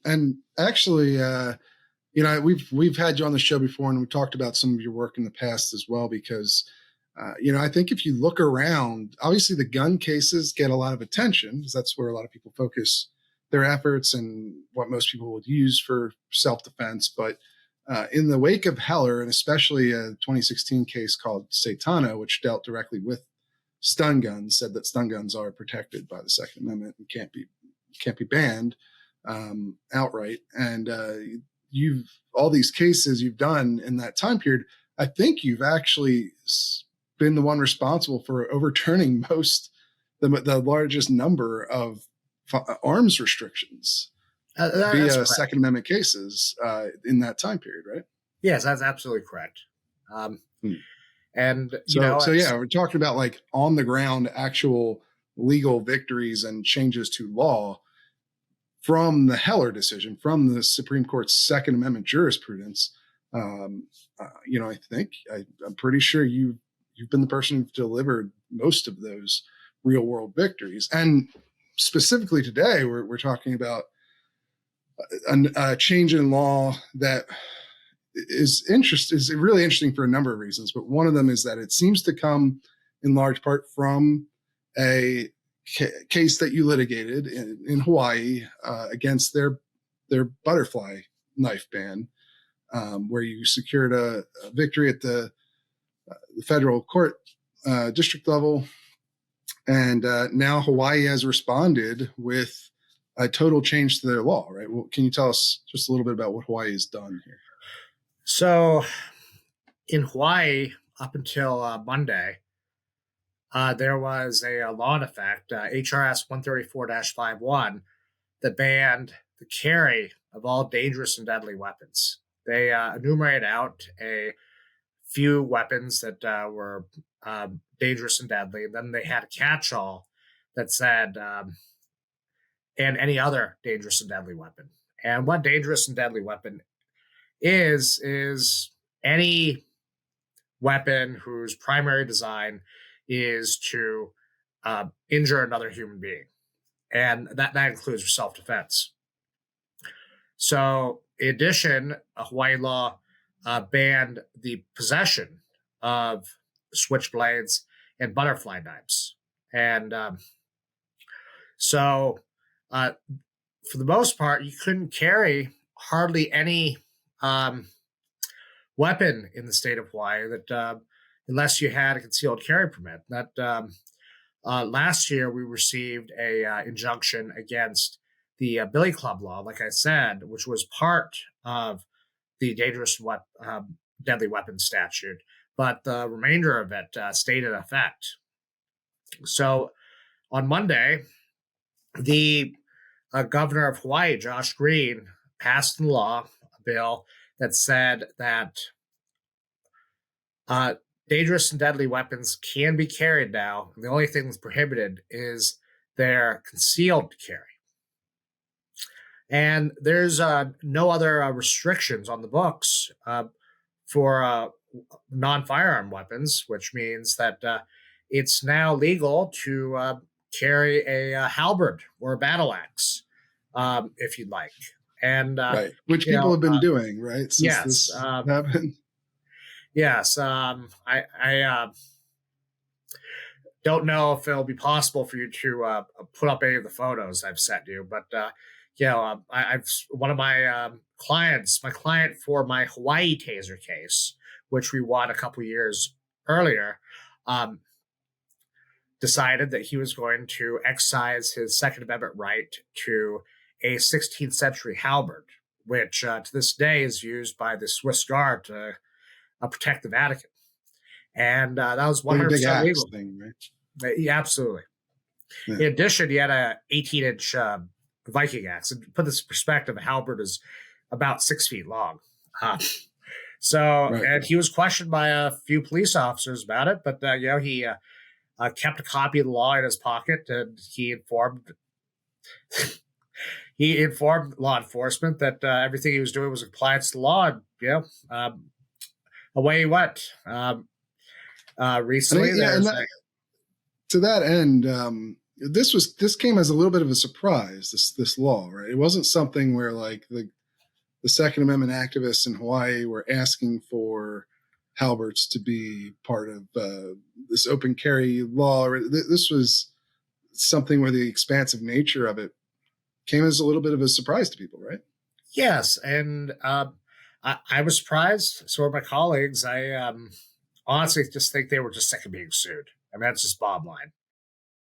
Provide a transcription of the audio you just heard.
And actually, we've had you on the show before, and we talked about some of your work in the past as well, because I think if you look around, obviously the gun cases get a lot of attention because that's where a lot of people focus their efforts and what most people would use for self-defense. But in the wake of Heller, and especially a 2016 case called Satana, which dealt directly with stun guns, said that stun guns are protected by the Second Amendment and can't be banned outright. And all these cases you've done in that time period, I think you've actually been the one responsible for overturning the largest number of arms restrictions via Second Amendment cases in that time period, right? Yes, that's absolutely correct. And we're talking about like on the ground, actual legal victories and changes to law from the Heller decision, from the Supreme Court's Second Amendment jurisprudence. I think I'm pretty sure you've been the person who's delivered most of those real world victories. And specifically today, we're talking about a change in law that is really interesting for a number of reasons. But one of them is that it seems to come in large part from a case that you litigated in Hawaii against their butterfly knife ban, where you secured a victory at the federal court district level. And now Hawaii has responded with a total change to their law, right? Well, can you tell us just a little bit about what Hawaii has done here? So in Hawaii, up until Monday, there was a law in effect, HRS 134-51, that banned the carry of all dangerous and deadly weapons. They enumerated out a few weapons that were dangerous and deadly. And then they had a catch-all that said, and any other dangerous and deadly weapon. And what dangerous and deadly weapon is any weapon whose primary design is to injure another human being. And that includes self-defense. So in addition, a Hawaii law banned the possession of switchblades and butterfly knives. And so for the most part, you couldn't carry hardly any weapon in the state of Hawaii that unless you had a concealed carry permit. That last year we received a injunction against the Billy Club law, like I said, which was part of the dangerous deadly weapon statute, but the remainder of it stayed in effect. So on Monday, the governor of Hawaii, Josh Green, passed a bill that said that dangerous and deadly weapons can be carried now. The only thing that's prohibited is their concealed carry. And there's no other restrictions on the books for non-firearm weapons, which means that it's now legal to carry a halberd or a battle axe if you'd like. And right, which people have been doing, right? Since yes, this happened. Yes, I don't know if it'll be possible for you to put up any of the photos I've sent you, but I've one of my clients, my client for my Hawaii taser case, which we won a couple years earlier, decided that he was going to exercise his Second Amendment right to a 16th century halberd, which to this day is used by the Swiss Guard to protect the Vatican. And that was 100% legal. Thing, right? Yeah, absolutely. Yeah. In addition, he had a 18-inch Viking axe. And to put this in perspective, a halberd is about 6 feet long. And he was questioned by a few police officers about it, but he kept a copy of the law in his pocket, and he informed law enforcement that everything he was doing was in compliance to the law, and away he went. Recently, to that end, this came as a little bit of a surprise. This law, right? It wasn't something where like the Second Amendment activists in Hawaii were asking for halberts to be part of this open carry law. This was something where the expansive nature of it came as a little bit of a surprise to people, right? Yes, and I was surprised. So were my colleagues. I honestly just think they were just sick of being sued. I mean, that's just bottom line.